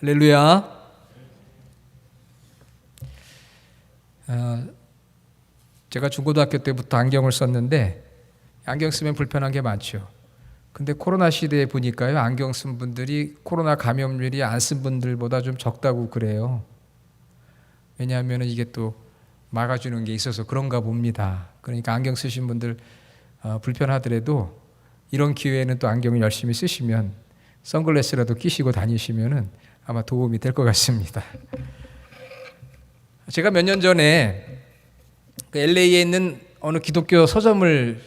할렐루야. 제가 중고등학교 때부터 안경을 썼는데 안경 쓰면 불편한 게 많죠. 근데 코로나 시대에 보니까요, 안경 쓴 분들이 코로나 감염률이 안 쓴 분들보다 좀 적다고 그래요. 왜냐하면 이게 또 막아주는 게 있어서 그런가 봅니다. 그러니까 안경 쓰신 분들 불편하더라도 이런 기회에는 또 안경을 열심히 쓰시면, 선글라스라도 끼시고 다니시면은 아마 도움이 될 것 같습니다. 제가 몇 년 전에 LA에 있는 어느 기독교 서점을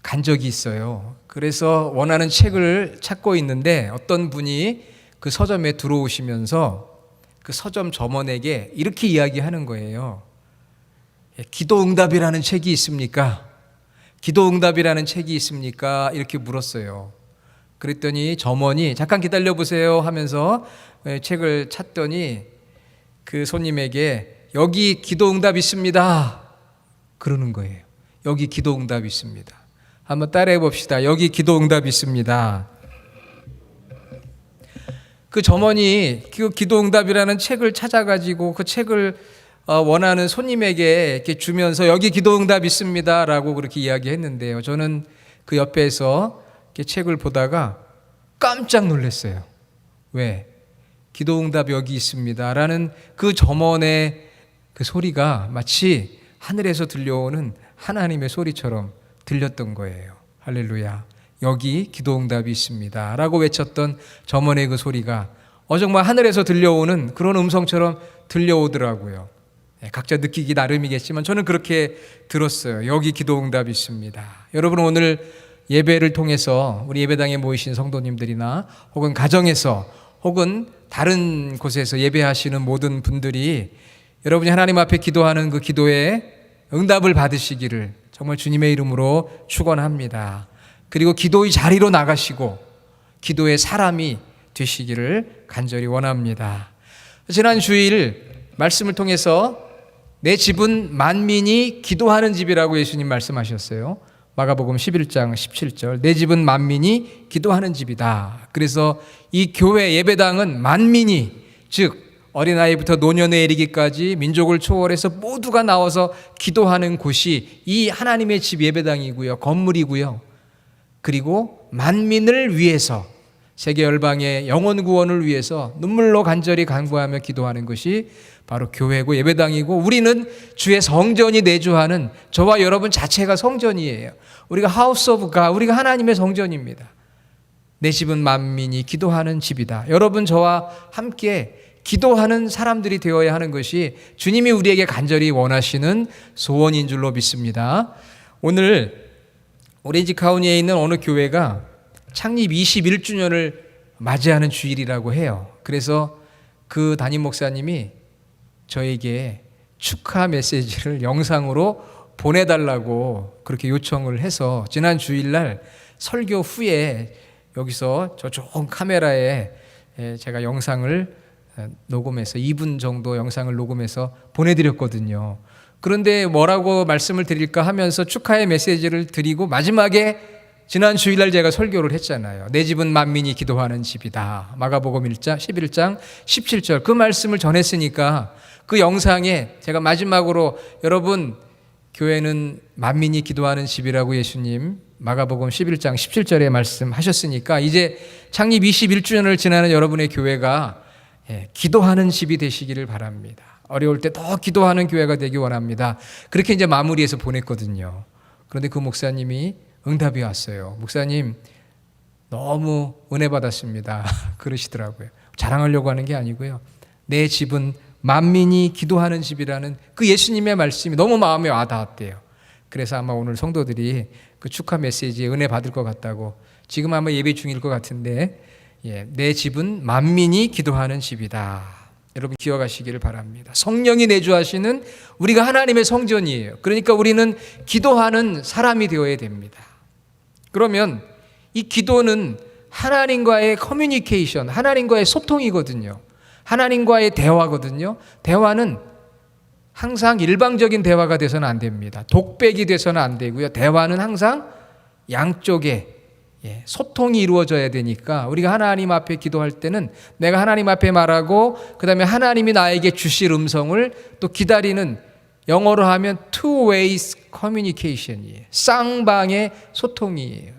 간 적이 있어요. 그래서 원하는 책을 찾고 있는데 어떤 분이 그 서점에 들어오시면서 그 서점 점원에게 이렇게 이야기하는 거예요. 기도응답이라는 책이 있습니까? 기도응답이라는 책이 있습니까? 이렇게 물었어요. 그랬더니 점원이 잠깐 기다려 보세요 하면서 책을 찾더니 그 손님에게 여기 기도응답 있습니다 그러는 거예요. 여기 기도응답 있습니다. 한번 따라해 봅시다. 여기 기도응답 있습니다. 그 점원이 그 기도응답이라는 책을 찾아가지고 그 책을 원하는 손님에게 이렇게 주면서 여기 기도응답 있습니다 라고 그렇게 이야기했는데요, 저는 그 옆에서 이렇게 책을 보다가 깜짝 놀랐어요. 왜? 기도응답 여기 있습니다 라는 그 점원의 그 소리가 마치 하늘에서 들려오는 하나님의 소리처럼 들렸던 거예요. 할렐루야. 여기 기도응답이 있습니다 라고 외쳤던 점원의 그 소리가 정말 하늘에서 들려오는 그런 음성처럼 들려오더라고요. 각자 느끼기 나름이겠지만 저는 그렇게 들었어요. 여기 기도응답이 있습니다. 여러분, 오늘 예배를 통해서 우리 예배당에 모이신 성도님들이나 혹은 가정에서 혹은 다른 곳에서 예배하시는 모든 분들이 여러분이 하나님 앞에 기도하는 그 기도에 응답을 받으시기를 정말 주님의 이름으로 축원합니다. 그리고 기도의 자리로 나가시고 기도의 사람이 되시기를 간절히 원합니다. 지난 주일 말씀을 통해서 내 집은 만민이 기도하는 집이라고 예수님 말씀하셨어요. 마가복음 11장 17절, 내 집은 만민이 기도하는 집이다. 그래서 이 교회 예배당은 만민이, 즉 어린아이부터 노년에 이르기까지 민족을 초월해서 모두가 나와서 기도하는 곳이 이 하나님의 집 예배당이고요, 건물이고요. 그리고 만민을 위해서, 세계 열방의 영혼 구원을 위해서 눈물로 간절히 간구하며 기도하는 것이 바로 교회고 예배당이고, 우리는 주의 성전이 내주하는 저와 여러분 자체가 성전이에요. 우리가 하우스 오브 갓, 우리가 하나님의 성전입니다. 내 집은 만민이 기도하는 집이다. 여러분, 저와 함께 기도하는 사람들이 되어야 하는 것이 주님이 우리에게 간절히 원하시는 소원인 줄로 믿습니다. 오늘 오렌지 카운티에 있는 어느 교회가 창립 21주년을 맞이하는 주일이라고 해요. 그래서 그 담임 목사님이 저에게 축하 메시지를 영상으로 보내달라고 그렇게 요청을 해서 지난 주일날 설교 후에 여기서 저 좋은 카메라에 제가 영상을 녹음해서 2분 정도 영상을 녹음해서 보내드렸거든요. 그런데 뭐라고 말씀을 드릴까 하면서 축하의 메시지를 드리고 마지막에 지난 주일날 제가 설교를 했잖아요. 내 집은 만민이 기도하는 집이다. 마가복음 11장 17절 그 말씀을 전했으니까 그 영상에 제가 마지막으로 여러분, 교회는 만민이 기도하는 집이라고 예수님 마가복음 11장 17절에 말씀하셨으니까 이제 창립 21주년을 지나는 여러분의 교회가 기도하는 집이 되시기를 바랍니다. 어려울 때 더 기도하는 교회가 되기 원합니다. 그렇게 이제 마무리해서 보냈거든요. 그런데 그 목사님이 응답이 왔어요. 목사님, 너무 은혜 받았습니다. 그러시더라고요. 자랑하려고 하는 게 아니고요. 내 집은 만민이 기도하는 집이라는 그 예수님의 말씀이 너무 마음에 와닿았대요. 그래서 아마 오늘 성도들이 그 축하 메시지에 은혜 받을 것 같다고, 지금 아마 예배 중일 것 같은데, 내 집은 만민이 기도하는 집이다. 여러분 기억하시기를 바랍니다. 성령이 내주하시는 우리가 하나님의 성전이에요. 그러니까 우리는 기도하는 사람이 되어야 됩니다. 그러면 이 기도는 하나님과의 커뮤니케이션, 하나님과의 소통이거든요. 하나님과의 대화거든요. 대화는 항상 일방적인 대화가 돼서는 안 됩니다. 독백이 돼서는 안 되고요. 대화는 항상 양쪽에 소통이 이루어져야 되니까 우리가 하나님 앞에 기도할 때는 내가 하나님 앞에 말하고 그 다음에 하나님이 나에게 주실 음성을 또 기다리는, 영어로 하면 two ways communication이에요. 쌍방의 소통이에요.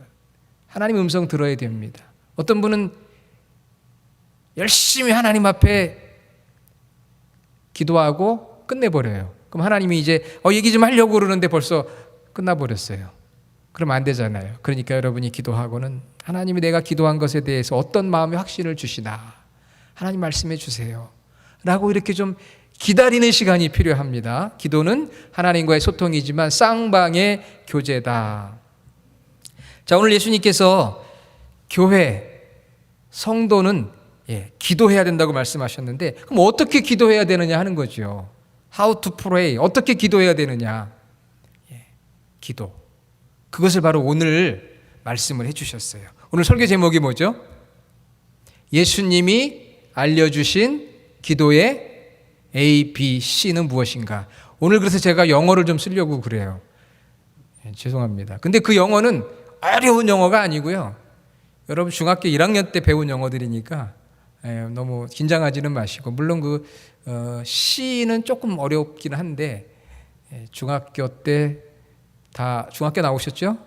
하나님 음성 들어야 됩니다. 어떤 분은 열심히 하나님 앞에 기도하고 끝내버려요. 그럼 하나님이 이제 얘기 좀 하려고 그러는데 벌써 끝나버렸어요. 그러면 안 되잖아요. 그러니까 여러분이 기도하고는 하나님이 내가 기도한 것에 대해서 어떤 마음의 확신을 주시나 하나님 말씀해 주세요 라고 이렇게 좀 기다리는 시간이 필요합니다. 기도는 하나님과의 소통이지만 쌍방의 교제다. 자, 오늘 예수님께서 교회, 성도는 기도해야 된다고 말씀하셨는데 그럼 어떻게 기도해야 되느냐 하는 거죠. How to pray, 어떻게 기도해야 되느냐. 기도, 그것을 바로 오늘 말씀을 해주셨어요. 오늘 설교 제목이 뭐죠? 예수님이 알려주신 기도의 A, B, C는 무엇인가. 오늘 그래서 제가 영어를 좀 쓰려고 그래요. 죄송합니다. 근데 그 영어는 어려운 영어가 아니고요. 여러분 중학교 1학년 때 배운 영어들이니까 너무 긴장하지는 마시고, 물론 그 C는 조금 어렵긴 한데 중학교 때 다 중학교 나오셨죠?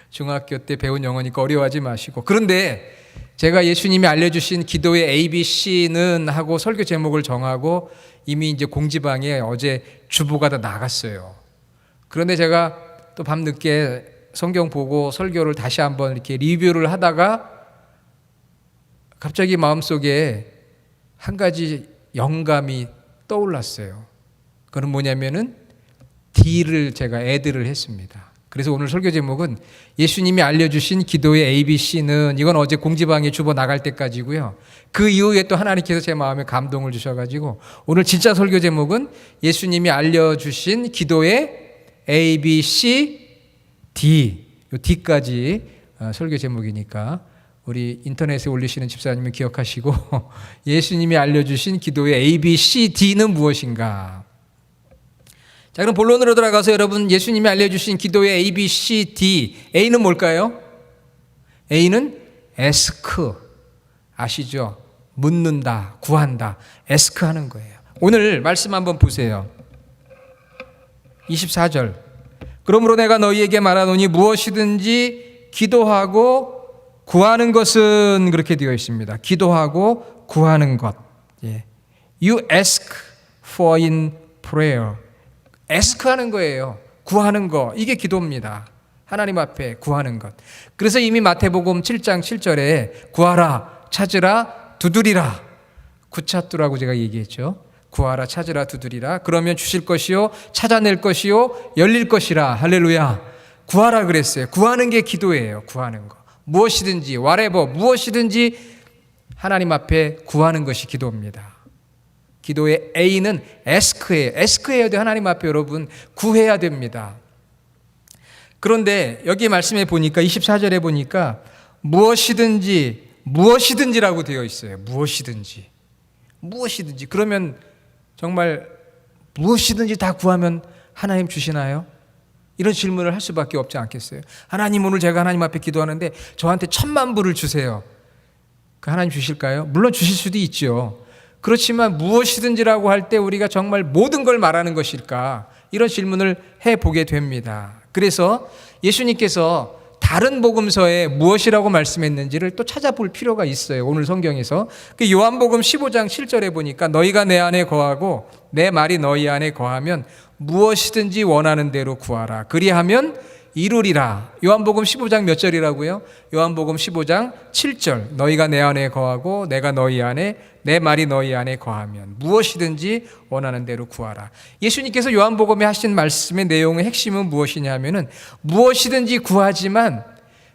중학교 때 배운 영어니까 어려워하지 마시고. 그런데 제가 예수님이 알려주신 기도의 ABC는 하고 설교 제목을 정하고 이미 이제 공지방에 어제 주보가 다 나갔어요. 그런데 제가 또 밤늦게 성경 보고 설교를 다시 한번 이렇게 리뷰를 하다가 갑자기 마음속에 한 가지 영감이 떠올랐어요. 그건 뭐냐면은 D를 제가 애드를 했습니다. 그래서 오늘 설교 제목은 예수님이 알려주신 기도의 ABC는, 이건 어제 공지방에 주보 나갈 때까지고요. 그 이후에 또 하나님께서 제 마음에 감동을 주셔가지고 오늘 진짜 설교 제목은 예수님이 알려주신 기도의 ABC, D, 요 D까지 설교 제목이니까 우리 인터넷에 올리시는 집사님은 기억하시고 예수님이 알려주신 기도의 ABCD는 무엇인가. 자, 그럼 본론으로 들어가서 여러분, 예수님이 알려주신 기도의 A, B, C, D. A는 뭘까요? A는 ask. 아시죠? 묻는다, 구한다, ask 하는 거예요. 오늘 말씀 한번 보세요. 24절. 그러므로 내가 너희에게 말하노니 무엇이든지 기도하고 구하는 것은, 그렇게 되어 있습니다. 기도하고 구하는 것. You ask for in prayer. ask 하는 거예요. 구하는 거. 이게 기도입니다. 하나님 앞에 구하는 것. 그래서 이미 마태복음 7장 7절에 구하라, 찾으라, 두드리라. 구차뚜라고 제가 얘기했죠. 구하라, 찾으라, 두드리라. 그러면 주실 것이요, 찾아낼 것이요, 열릴 것이라. 할렐루야. 구하라 그랬어요. 구하는 게 기도예요. 구하는 거. 무엇이든지, whatever, 무엇이든지 하나님 앞에 구하는 것이 기도입니다. 기도의 A는 ask예요. ask해야 돼요. 하나님 앞에 여러분 구해야 됩니다. 그런데 여기 말씀에 보니까 24절에 보니까 무엇이든지라고 되어 있어요. 무엇이든지. 그러면 정말 무엇이든지 다 구하면 하나님 주시나요? 이런 질문을 할 수밖에 없지 않겠어요? 하나님, 오늘 제가 하나님 앞에 기도하는데 저한테 10,000만 불을 주세요. 그 하나님 주실까요? 물론 주실 수도 있죠. 그렇지만 무엇이든지라고 할 때 우리가 정말 모든 걸 말하는 것일까? 이런 질문을 해보게 됩니다. 그래서 예수님께서 다른 복음서에 무엇이라고 말씀했는지를 또 찾아볼 필요가 있어요. 오늘 성경에서. 그 요한복음 15장 7절에 보니까 너희가 내 안에 거하고 내 말이 너희 안에 거하면 무엇이든지 원하는 대로 구하라. 그리하면 이루리라. 요한복음 15장 몇 절이라고요? 요한복음 15장 7절. 너희가 내 안에 거하고 내가 너희 안에, 내 말이 너희 안에 거하면 무엇이든지 원하는 대로 구하라. 예수님께서 요한복음에 하신 말씀의 내용의 핵심은 무엇이냐면은 무엇이든지 구하지만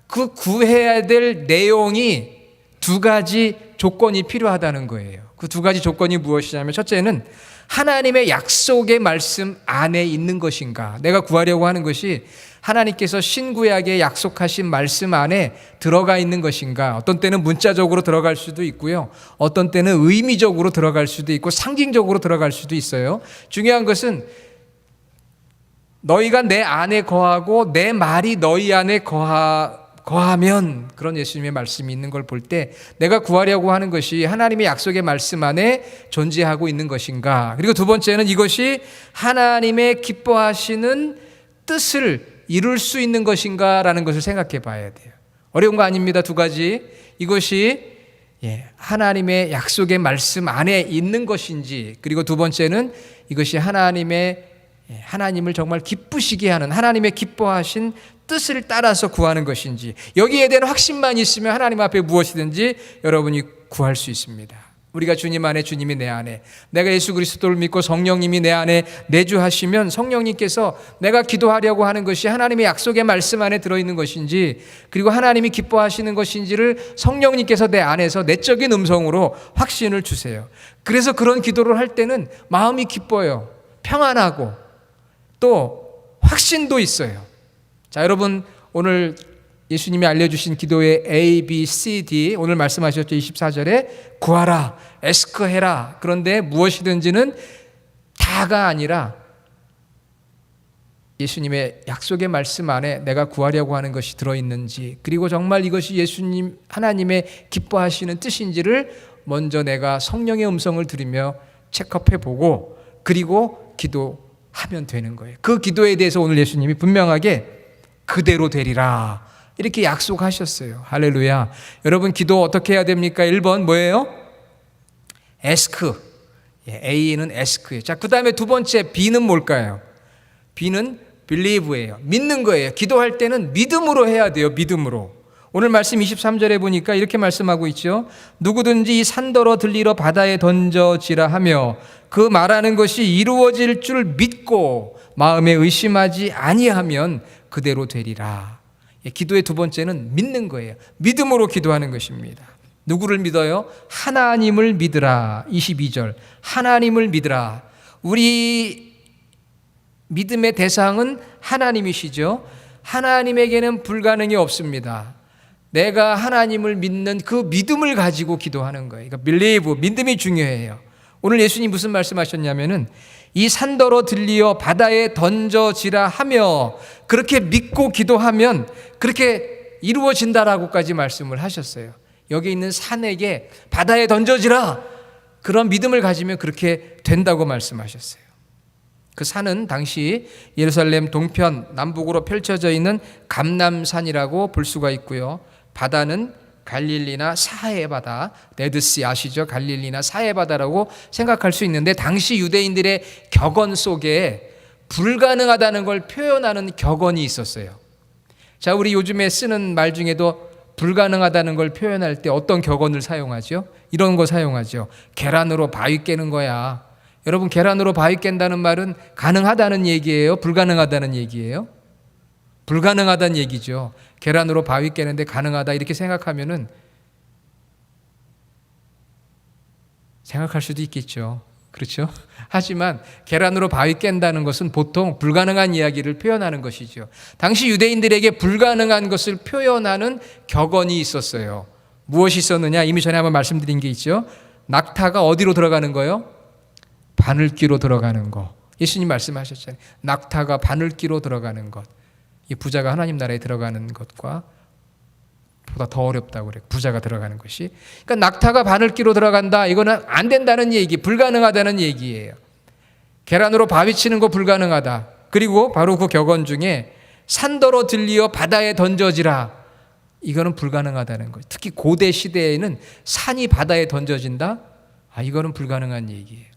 그 구해야 될 내용이 두 가지 조건이 필요하다는 거예요. 그 두 가지 조건이 무엇이냐면, 첫째는 하나님의 약속의 말씀 안에 있는 것인가. 내가 구하려고 하는 것이 하나님께서 신구약에 약속하신 말씀 안에 들어가 있는 것인가. 어떤 때는 문자적으로 들어갈 수도 있고요, 어떤 때는 의미적으로 들어갈 수도 있고 상징적으로 들어갈 수도 있어요. 중요한 것은 너희가 내 안에 거하고 내 말이 너희 안에 거하면, 그런 예수님의 말씀이 있는 걸 볼 때 내가 구하려고 하는 것이 하나님의 약속의 말씀 안에 존재하고 있는 것인가, 그리고 두 번째는 이것이 하나님의 기뻐하시는 뜻을 이룰 수 있는 것인가 라는 것을 생각해 봐야 돼요. 어려운 거 아닙니다. 두 가지. 이것이 하나님의 약속의 말씀 안에 있는 것인지, 그리고 두 번째는 이것이 하나님을 정말 기쁘시게 하는, 하나님의 기뻐하신 뜻을 따라서 구하는 것인지, 여기에 대한 확신만 있으면 하나님 앞에 무엇이든지 여러분이 구할 수 있습니다. 우리가 주님 안에, 주님이 내 안에, 내가 예수 그리스도를 믿고 성령님이 내 안에 내주하시면 성령님께서 내가 기도하려고 하는 것이 하나님의 약속의 말씀 안에 들어있는 것인지, 그리고 하나님이 기뻐하시는 것인지를 성령님께서 내 안에서 내적인 음성으로 확신을 주세요. 그래서 그런 기도를 할 때는 마음이 기뻐요. 평안하고 또 확신도 있어요. 자, 여러분, 오늘 예수님이 알려주신 기도의 A, B, C, D, 오늘 말씀하셨죠. 24절에 구하라, 에스크해라. 그런데 무엇이든지는 다가 아니라 예수님의 약속의 말씀 안에 내가 구하려고 하는 것이 들어있는지, 그리고 정말 이것이 예수님 하나님의 기뻐하시는 뜻인지를 먼저 내가 성령의 음성을 들으며 체크업해보고, 그리고 기도하면 되는 거예요. 그 기도에 대해서 오늘 예수님이 분명하게 그대로 되리라 이렇게 약속하셨어요. 할렐루야. 여러분, 기도 어떻게 해야 됩니까? 1번 뭐예요? 에스크. A는 에스크예요. 자, 그 다음에 두 번째 B는 뭘까요? B는 believe예요. 믿는 거예요. 기도할 때는 믿음으로 해야 돼요. 믿음으로. 오늘 말씀 23절에 보니까 이렇게 말씀하고 있죠. 누구든지 이 산더러 들리러 바다에 던져지라 하며 그 말하는 것이 이루어질 줄 믿고 마음에 의심하지 아니하면 그대로 되리라. 기도의 두 번째는 믿는 거예요. 믿음으로 기도하는 것입니다. 누구를 믿어요? 하나님을 믿으라. 22절. 하나님을 믿으라. 우리 믿음의 대상은 하나님이시죠. 하나님에게는 불가능이 없습니다. 내가 하나님을 믿는 그 믿음을 가지고 기도하는 거예요. 그러니까 believe, 믿음이 중요해요. 오늘 예수님 무슨 말씀하셨냐면은 이 산더러 들리어 바다에 던져지라 하며, 그렇게 믿고 기도하면 그렇게 이루어진다라고까지 말씀을 하셨어요. 여기 있는 산에게 바다에 던져지라, 그런 믿음을 가지면 그렇게 된다고 말씀하셨어요. 그 산은 당시 예루살렘 동편 남북으로 펼쳐져 있는 감람산이라고 볼 수가 있고요. 바다는 갈릴리나 사해 바다, 레드씨 아시죠? 갈릴리나 사해 바다라고 생각할 수 있는데, 당시 유대인들의 격언 속에 불가능하다는 걸 표현하는 격언이 있었어요. 자, 우리 요즘에 쓰는 말 중에도 불가능하다는 걸 표현할 때 어떤 격언을 사용하죠? 이런 거 사용하죠. 계란으로 바위 깨는 거야. 여러분, 계란으로 바위 깬다는 말은 가능하다는 얘기예요? 불가능하다는 얘기예요? 불가능하다는 얘기죠. 계란으로 바위 깨는데 가능하다 이렇게 생각하면은 생각할 수도 있겠죠. 그렇죠? 하지만 계란으로 바위 깬다는 것은 보통 불가능한 이야기를 표현하는 것이죠. 당시 유대인들에게 불가능한 것을 표현하는 격언이 있었어요. 무엇이 있었느냐? 이미 전에 한번 말씀드린 게 있죠. 낙타가 어디로 들어가는 거요? 바늘귀로 들어가는 거. 예수님 말씀하셨잖아요. 낙타가 바늘귀로 들어가는 것. 이 부자가 하나님 나라에 들어가는 것과 보다 더 어렵다고 그래요. 부자가 들어가는 것이. 그러니까 낙타가 바늘귀로 들어간다. 이거는 안 된다는 얘기, 불가능하다는 얘기예요. 계란으로 바위 치는 거 불가능하다. 그리고 바로 그 격언 중에 산더러 들리어 바다에 던져지라. 이거는 불가능하다는 거예요. 특히 고대 시대에는 산이 바다에 던져진다? 이거는 불가능한 얘기예요.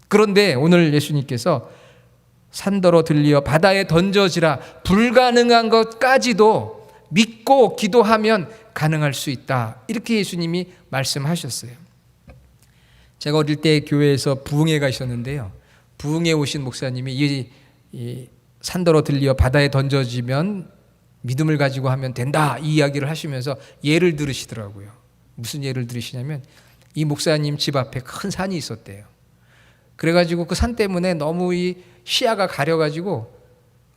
그런데 오늘 예수님께서 산더러 들리어 바다에 던져지라, 불가능한 것까지도 믿고 기도하면 가능할 수 있다. 이렇게 예수님이 말씀하셨어요. 제가 어릴 때 교회에서 부흥회가 있었는데요. 부흥회 오신 목사님이 이 산더러 들리어 바다에 던져지면 믿음을 가지고 하면 된다, 이 이야기를 하시면서 예를 들으시더라고요. 무슨 예를 들으시냐면 이 목사님 집 앞에 큰 산이 있었대요. 그래가지고 그 산 때문에 너무 이 시야가 가려가지고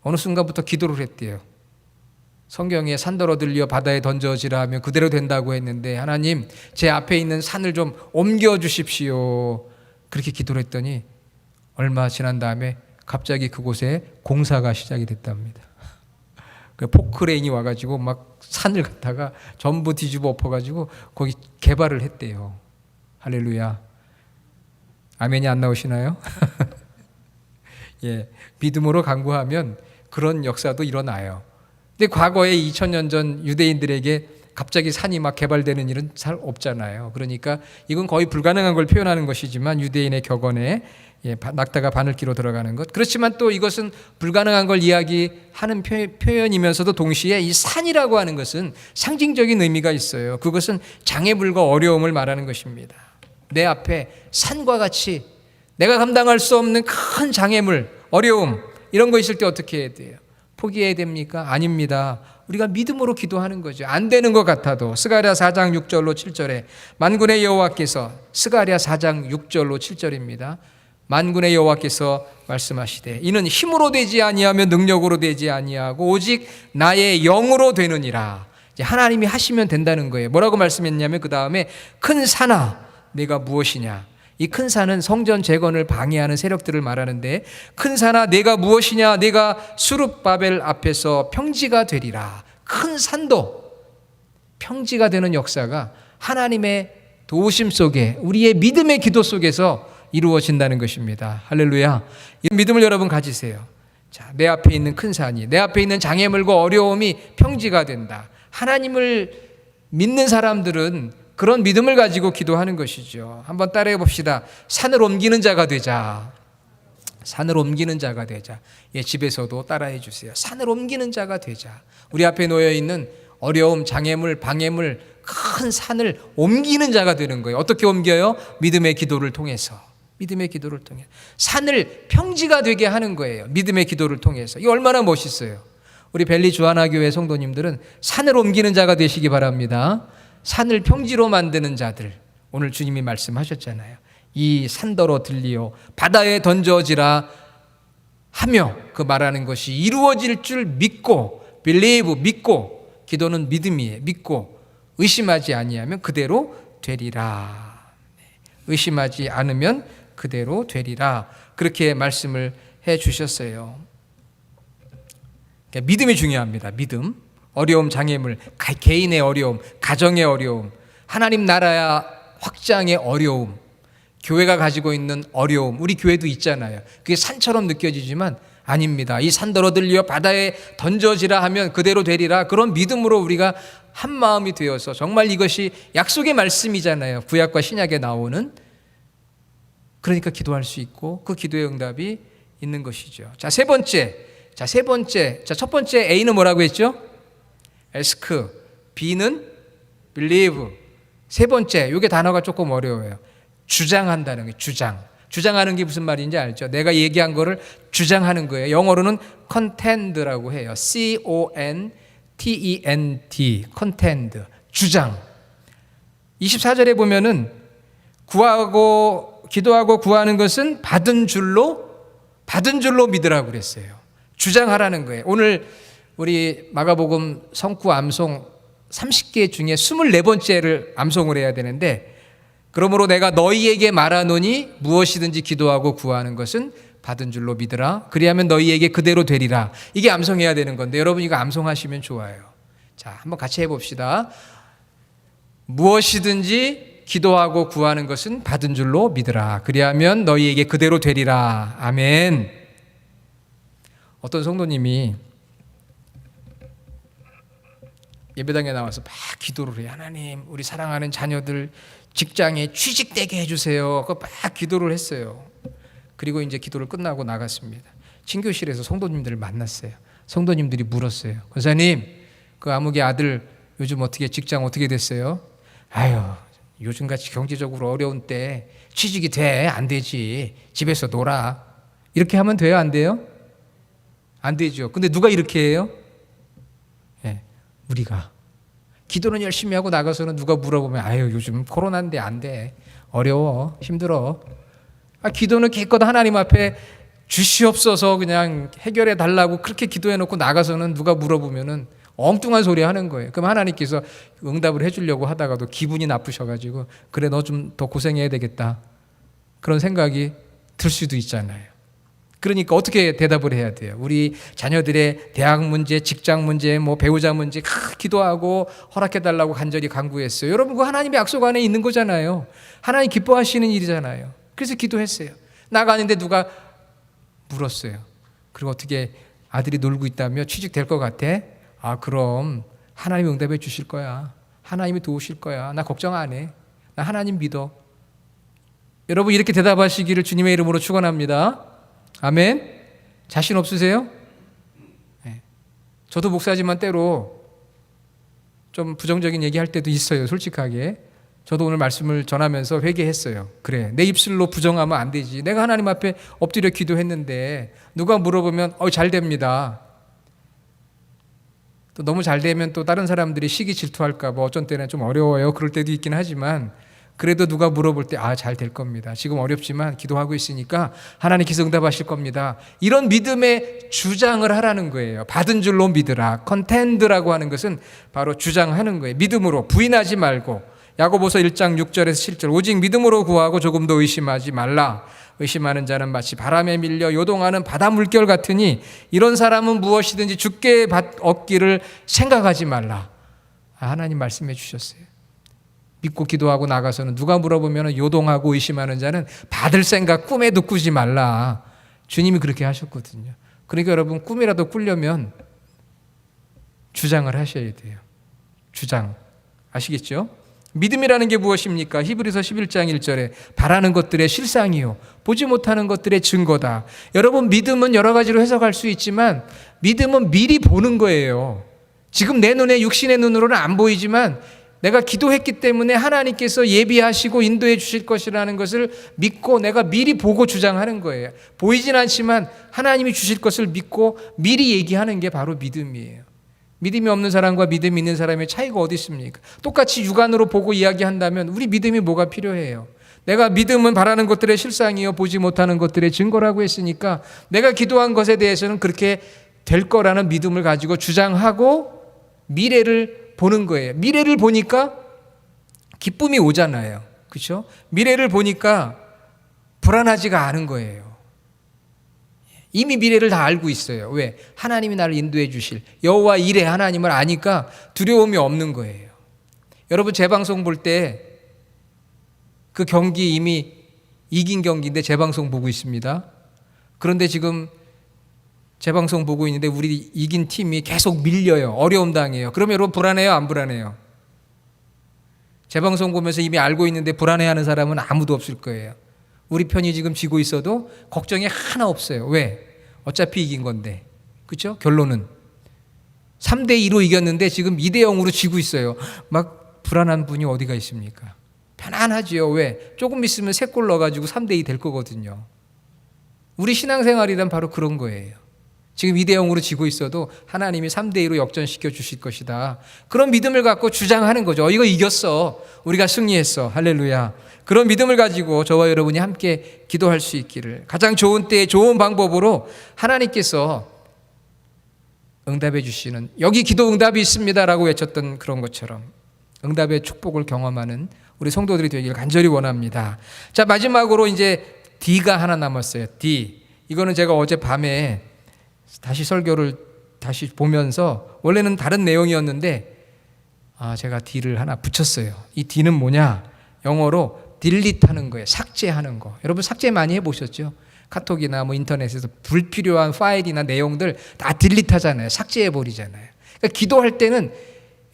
어느 순간부터 기도를 했대요. 성경에 산더러 들려 바다에 던져지라 하면 그대로 된다고 했는데, 하나님 제 앞에 있는 산을 좀 옮겨주십시오. 그렇게 기도를 했더니 얼마 지난 다음에 갑자기 그곳에 공사가 시작이 됐답니다. 그 포크레인이 와가지고 막 산을 갖다가 전부 뒤집어 엎어가지고 거기 개발을 했대요. 할렐루야. 아멘이 안 나오시나요? 예, 믿음으로 강구하면 그런 역사도 일어나요. 근데 과거에 2000년 전 유대인들에게 갑자기 산이 막 개발되는 일은 잘 없잖아요. 그러니까 이건 거의 불가능한 걸 표현하는 것이지만 유대인의 격언에 낙타가 바늘기로 들어가는 것. 그렇지만 또 이것은 불가능한 걸 이야기하는 표현이면서도 동시에 이 산이라고 하는 것은 상징적인 의미가 있어요. 그것은 장애물과 어려움을 말하는 것입니다. 내 앞에 산과 같이 내가 감당할 수 없는 큰 장애물, 어려움 이런 거 있을 때 어떻게 해야 돼요? 포기해야 됩니까? 아닙니다. 우리가 믿음으로 기도하는 거죠. 안 되는 것 같아도 스가랴 4장 6절로 7절에 만군의 여호와께서 스가랴 4장 6절로 7절입니다. 만군의 여호와께서 말씀하시되 이는 힘으로 되지 아니하며 능력으로 되지 아니하고 오직 나의 영으로 되느니라. 이제 하나님이 하시면 된다는 거예요. 뭐라고 말씀했냐면 그 다음에 큰 산아 내가 무엇이냐. 이 큰 산은 성전 재건을 방해하는 세력들을 말하는데 큰 산아 내가 무엇이냐. 내가 수룹바벨 앞에서 평지가 되리라. 큰 산도 평지가 되는 역사가 하나님의 도우심 속에 우리의 믿음의 기도 속에서 이루어진다는 것입니다. 할렐루야. 이 믿음을 여러분 가지세요. 자, 내 앞에 있는 큰 산이, 내 앞에 있는 장애물과 어려움이 평지가 된다. 하나님을 믿는 사람들은 그런 믿음을 가지고 기도하는 것이죠. 한번 따라해 봅시다. 산을 옮기는 자가 되자. 산을 옮기는 자가 되자. 예, 집에서도 따라해 주세요. 산을 옮기는 자가 되자. 우리 앞에 놓여 있는 어려움, 장애물, 방해물, 큰 산을 옮기는 자가 되는 거예요. 어떻게 옮겨요? 믿음의 기도를 통해서. 믿음의 기도를 통해 산을 평지가 되게 하는 거예요. 믿음의 기도를 통해서. 이게 얼마나 멋있어요. 우리 벨리 주하나교회 성도님들은 산을 옮기는 자가 되시기 바랍니다. 산을 평지로 만드는 자들, 오늘 주님이 말씀하셨잖아요. 이 산더러 들리어 바다에 던져지라 하며 그 말하는 것이 이루어질 줄 믿고, believe, 믿고, 기도는 믿음이에요. 믿고 의심하지 아니하면 그대로 되리라. 의심하지 않으면 그대로 되리라. 그렇게 말씀을 해 주셨어요. 그러니까 믿음이 중요합니다. 믿음. 어려움, 장애물, 개인의 어려움, 가정의 어려움, 하나님 나라 확장의 어려움, 교회가 가지고 있는 어려움, 우리 교회도 있잖아요. 그게 산처럼 느껴지지만 아닙니다. 이 산더러 들려 바다에 던져지라 하면 그대로 되리라. 그런 믿음으로 우리가 한 마음이 되어서 정말 이것이 약속의 말씀이잖아요. 구약과 신약에 나오는. 그러니까 기도할 수 있고 그 기도의 응답이 있는 것이죠. 자, 세 번째. 첫 번째 A는 뭐라고 했죠? ask, B는 believe. 세 번째, 이게 단어가 조금 어려워요. 주장한다는 거예요. 주장하는 게 무슨 말인지 알죠? 내가 얘기한 거를 주장하는 거예요. 영어로는 contend라고 해요. CONTEND, contend, 주장. 24절에 보면은 기도하고 구하는 것은 받은 줄로 믿으라고 그랬어요. 주장하라는 거예요. 오늘 우리 마가복음 성구 암송 30개 중에 24번째를 암송을 해야 되는데 그러므로 내가 너희에게 말하노니 무엇이든지 기도하고 구하는 것은 받은 줄로 믿으라. 그리하면 너희에게 그대로 되리라. 이게 암송해야 되는 건데 여러분 이거 암송하시면 좋아요. 자, 한번 같이 해봅시다. 무엇이든지 기도하고 구하는 것은 받은 줄로 믿으라. 그리하면 너희에게 그대로 되리라. 아멘. 어떤 성도님이 예배당에 나와서 막 기도를 해요. 하나님, 우리 사랑하는 자녀들 직장에 취직되게 해주세요. 막 기도를 했어요. 그리고 이제 기도를 끝나고 나갔습니다. 친교실에서 성도님들을 만났어요. 성도님들이 물었어요. 권사님, 그 아무개 아들 요즘 어떻게 직장 어떻게 됐어요? 아유, 요즘같이 경제적으로 어려운 때 취직이 돼? 안 되지. 집에서 놀아. 이렇게 하면 돼요? 안 돼요? 안 되죠. 근데 누가 이렇게 해요? 네, 우리가. 기도는 열심히 하고 나가서는 누가 물어보면 아유 요즘 코로나인데 안 돼. 어려워. 힘들어. 기도는 기껏 하나님 앞에 주시옵소서 그냥 해결해 달라고 그렇게 기도해 놓고 나가서는 누가 물어보면은 엉뚱한 소리 하는 거예요. 그럼 하나님께서 응답을 해주려고 하다가도 기분이 나쁘셔가지고 그래 너 좀 더 고생해야 되겠다. 그런 생각이 들 수도 있잖아요. 그러니까 어떻게 대답을 해야 돼요? 우리 자녀들의 대학 문제, 직장 문제, 뭐 배우자 문제 기도하고 허락해달라고 간절히 간구했어요. 여러분, 그 하나님의 약속 안에 있는 거잖아요. 하나님 기뻐하시는 일이잖아요. 그래서 기도했어요. 나가는데 누가 물었어요. 그리고 어떻게 아들이 놀고 있다며 취직될 것 같아? 아, 그럼 하나님이 응답해 주실 거야. 하나님이 도우실 거야. 나 걱정 안 해. 나 하나님 믿어. 여러분, 이렇게 대답하시기를 주님의 이름으로 축원합니다. 아멘. 자신 없으세요? 네. 저도 목사지만 때로 좀 부정적인 얘기할 때도 있어요. 솔직하게. 저도 오늘 말씀을 전하면서 회개했어요. 그래, 내 입술로 부정하면 안 되지. 내가 하나님 앞에 엎드려 기도했는데 누가 물어보면 잘 됩니다. 또 너무 잘 되면 또 다른 사람들이 시기 질투할까 봐 어쩐 때는 좀 어려워요. 그럴 때도 있긴 하지만 그래도 누가 물어볼 때 잘 될 겁니다. 지금 어렵지만 기도하고 있으니까 하나님께서 응답하실 겁니다. 이런 믿음의 주장을 하라는 거예요. 받은 줄로 믿으라. 컨텐드라고 하는 것은 바로 주장하는 거예요. 믿음으로 부인하지 말고. 야고보서 1장 6절에서 7절 오직 믿음으로 구하고 조금도 의심하지 말라. 의심하는 자는 마치 바람에 밀려 요동하는 바다 물결 같으니 이런 사람은 무엇이든지 주께 얻기를 생각하지 말라. 하나님 말씀해 주셨어요. 믿고 기도하고 나가서는 누가 물어보면 요동하고 의심하는 자는 받을 생각 꿈에도 꾸지 말라. 주님이 그렇게 하셨거든요. 그러니까 여러분, 꿈이라도 꾸려면 주장을 하셔야 돼요. 주장. 아시겠죠? 믿음이라는 게 무엇입니까? 히브리서 11장 1절에 바라는 것들의 실상이요 보지 못하는 것들의 증거다. 여러분, 믿음은 여러 가지로 해석할 수 있지만 믿음은 미리 보는 거예요. 지금 내 눈에 육신의 눈으로는 안 보이지만 내가 기도했기 때문에 하나님께서 예비하시고 인도해 주실 것이라는 것을 믿고 내가 미리 보고 주장하는 거예요. 보이진 않지만 하나님이 주실 것을 믿고 미리 얘기하는 게 바로 믿음이에요. 믿음이 없는 사람과 믿음이 있는 사람의 차이가 어디 있습니까? 똑같이 육안으로 보고 이야기한다면 우리 믿음이 뭐가 필요해요? 내가 믿음은 바라는 것들의 실상이요 보지 못하는 것들의 증거라고 했으니까 내가 기도한 것에 대해서는 그렇게 될 거라는 믿음을 가지고 주장하고 미래를 보는 거예요. 미래를 보니까 기쁨이 오잖아요. 그렇죠? 미래를 보니까 불안하지가 않은 거예요. 이미 미래를 다 알고 있어요. 왜? 하나님이 나를 인도해 주실 여호와 이레 하나님을 아니까 두려움이 없는 거예요. 여러분, 재방송 볼 때 그 경기 이미 이긴 경기인데 재방송 보고 있습니다. 그런데 지금 재방송 보고 있는데 우리 이긴 팀이 계속 밀려요. 어려움 당해요. 그러면 여러분 불안해요? 안 불안해요? 재방송 보면서 이미 알고 있는데 불안해하는 사람은 아무도 없을 거예요. 우리 편이 지금 지고 있어도 걱정이 하나 없어요. 왜? 어차피 이긴 건데. 그렇죠? 결론은 3대2로 이겼는데 지금 2대0으로 지고 있어요. 막 불안한 분이 어디가 있습니까? 편안하지요. 왜? 조금 있으면 3골 넣어가지고 3대2 될 거거든요. 우리 신앙생활이란 바로 그런 거예요. 지금 2대0으로 지고 있어도 하나님이 3대2로 역전시켜 주실 것이다. 그런 믿음을 갖고 주장하는 거죠. 이거 이겼어. 우리가 승리했어. 할렐루야. 그런 믿음을 가지고 저와 여러분이 함께 기도할 수 있기를, 가장 좋은 때에 좋은 방법으로 하나님께서 응답해 주시는, 여기 기도 응답이 있습니다라고 외쳤던 그런 것처럼 응답의 축복을 경험하는 우리 성도들이 되기를 간절히 원합니다. 자, 마지막으로 이제 D가 하나 남았어요. D. 이거는 제가 어젯밤에 다시 설교를 다시 보면서 원래는 다른 내용이었는데 제가 D를 하나 붙였어요. 이 D는 뭐냐? 영어로 딜리트하는 거예요. 삭제하는 거. 여러분 삭제 많이 해보셨죠? 카톡이나 뭐 인터넷에서 불필요한 파일이나 내용들 다 딜리트하잖아요. 삭제해버리잖아요. 그러니까 기도할 때는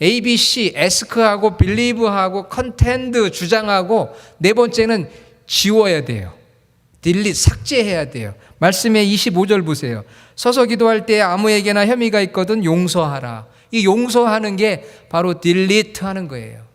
ABC, ask하고 believe하고 contend 주장하고 네 번째는 지워야 돼요. 딜리트, 삭제해야 돼요. 말씀의 25절 보세요. 서서 기도할 때 아무에게나 혐의가 있거든 용서하라. 이 용서하는 게 바로 딜리트 하는 거예요.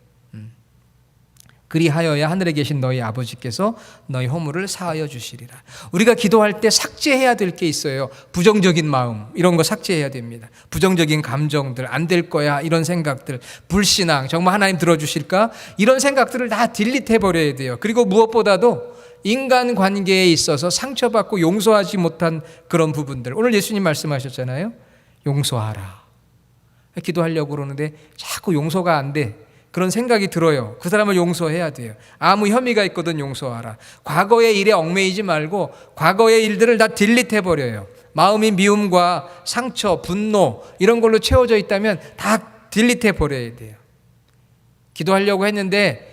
그리하여야 하늘에 계신 너희 아버지께서 너희 허물을 사하여 주시리라. 우리가 기도할 때 삭제해야 될 게 있어요. 부정적인 마음, 이런 거 삭제해야 됩니다. 부정적인 감정들, 안 될 거야, 이런 생각들, 불신앙, 정말 하나님 들어주실까? 이런 생각들을 다 딜리트해버려야 돼요. 그리고 무엇보다도 인간관계에 있어서 상처받고 용서하지 못한 그런 부분들, 오늘 예수님 말씀하셨잖아요. 용서하라. 기도하려고 그러는데 자꾸 용서가 안 돼. 그런 생각이 들어요. 그 사람을 용서해야 돼요. 아무 혐의가 있거든 용서하라. 과거의 일에 얽매이지 말고 과거의 일들을 다 딜리트해버려요. 마음이 미움과 상처, 분노 이런 걸로 채워져 있다면 다 딜리트해버려야 돼요. 기도하려고 했는데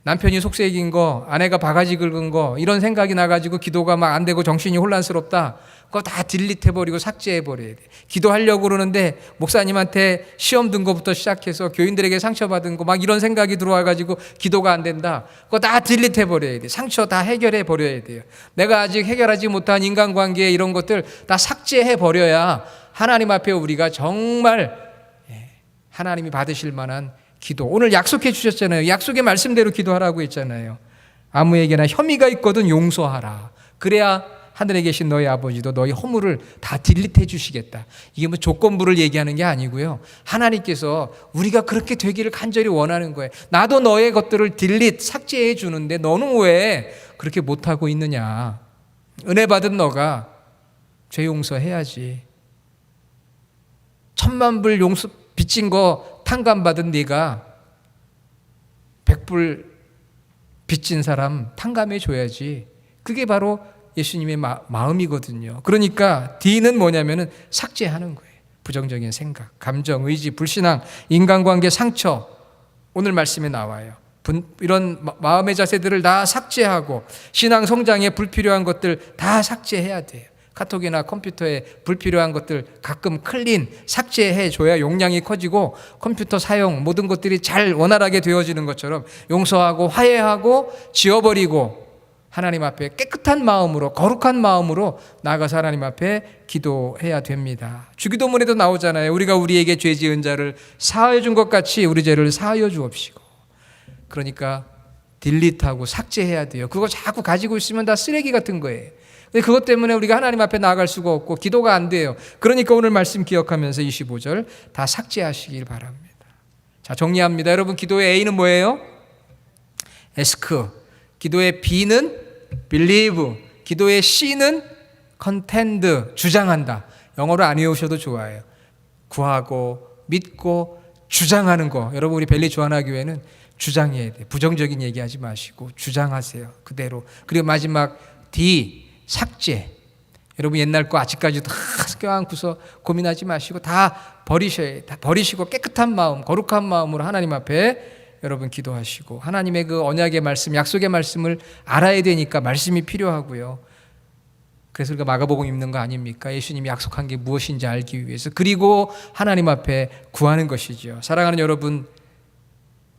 남편이 속썩인 거, 아내가 바가지 긁은 거 이런 생각이 나가지고 기도가 막 안 되고 정신이 혼란스럽다. 그거 다 딜리트해버리고 삭제해버려야 돼. 기도하려고 그러는데 목사님한테 시험 든 것부터 시작해서 교인들에게 상처받은 거 막 이런 생각이 들어와가지고 기도가 안 된다. 그거 다 딜리트해버려야 돼. 상처 다 해결해버려야 돼요. 내가 아직 해결하지 못한 인간관계 이런 것들 다 삭제해버려야 하나님 앞에 우리가 정말 하나님이 받으실 만한 기도. 오늘 약속해 주셨잖아요. 약속의 말씀대로 기도하라고 했잖아요. 아무에게나 혐의가 있거든 용서하라. 그래야 하늘에 계신 너희 아버지도 너희 허물을 다 딜리트해 주시겠다. 이게 뭐 조건부를 얘기하는 게 아니고요. 하나님께서 우리가 그렇게 되기를 간절히 원하는 거예요. 나도 너의 것들을 딜리트, 삭제해 주는데 너는 왜 그렇게 못하고 있느냐. 은혜 받은 너가 죄 용서해야지. 10,000,000불 용서 빚진 거 탕감받은 네가 100불 빚진 사람 탕감해 줘야지. 그게 바로 예수님의 마음이거든요. 그러니까 D는 뭐냐면은 삭제하는 거예요. 부정적인 생각, 감정, 의지, 불신앙, 인간관계 상처. 오늘 말씀에 나와요. 이런 마음의 자세들을 다 삭제하고 신앙 성장에 불필요한 것들 다 삭제해야 돼요. 카톡이나 컴퓨터에 불필요한 것들 가끔 클린, 삭제해 줘야 용량이 커지고 컴퓨터 사용 모든 것들이 잘 원활하게 되어지는 것처럼 용서하고 화해하고 지워버리고 하나님 앞에 깨끗한 마음으로 거룩한 마음으로 나아가서 하나님 앞에 기도해야 됩니다. 주기도문에도 나오잖아요. 우리가 우리에게 죄 지은 자를 사하여 준 것 같이 우리 죄를 사하여 주옵시고. 그러니까 딜리트하고 삭제해야 돼요. 그거 자꾸 가지고 있으면 다 쓰레기 같은 거예요. 그것 때문에 우리가 하나님 앞에 나아갈 수가 없고 기도가 안 돼요. 그러니까 오늘 말씀 기억하면서 25절 다 삭제하시길 바랍니다. 자, 정리합니다. 여러분, 기도의 A는 뭐예요? ask. 기도의 B는 believe. 기도의 C는 contend. 주장한다. 영어로 안 외우셔도 좋아요. 구하고 믿고 주장하는 거. 여러분, 우리 벨리 조하나 교회는 주장해야 돼요. 부정적인 얘기하지 마시고 주장하세요. 그대로. 그리고 마지막 D. 삭제. 여러분 옛날 거 아직까지도 다 껴안고서 고민하지 마시고 다 버리셔야 돼요. 다 버리시고 깨끗한 마음, 거룩한 마음으로 하나님 앞에 여러분 기도하시고 하나님의 그 언약의 말씀, 약속의 말씀을 알아야 되니까 말씀이 필요하고요. 그래서 우리가 마가복음 읽는 거 아닙니까? 예수님이 약속한 게 무엇인지 알기 위해서. 그리고 하나님 앞에 구하는 것이죠. 사랑하는 여러분,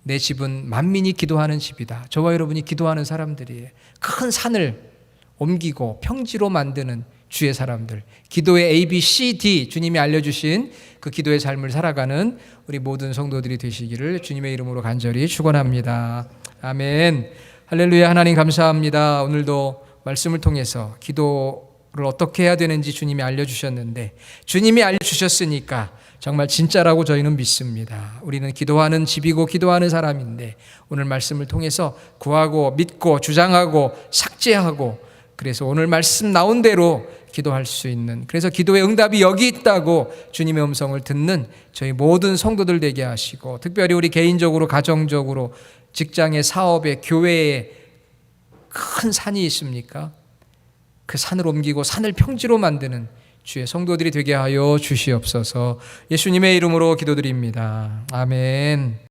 내 집은 만민이 기도하는 집이다. 저와 여러분이 기도하는 사람들이에요. 큰 산을 옮기고 평지로 만드는 주의 사람들, 기도의 A, B, C, D 주님이 알려주신 그 기도의 삶을 살아가는 우리 모든 성도들이 되시기를 주님의 이름으로 간절히 축원합니다. 아멘. 할렐루야. 하나님 감사합니다. 오늘도 말씀을 통해서 기도를 어떻게 해야 되는지 주님이 알려주셨는데 주님이 알려주셨으니까 정말 진짜라고 저희는 믿습니다. 우리는 기도하는 집이고 기도하는 사람인데 오늘 말씀을 통해서 구하고 믿고 주장하고 삭제하고 그래서 오늘 말씀 나온 대로 기도할 수 있는, 그래서 기도의 응답이 여기 있다고 주님의 음성을 듣는 저희 모든 성도들 되게 하시고 특별히 우리 개인적으로 가정적으로 직장에 사업에 교회에 큰 산이 있습니까? 그 산을 옮기고 산을 평지로 만드는 주의 성도들이 되게 하여 주시옵소서. 예수님의 이름으로 기도드립니다. 아멘.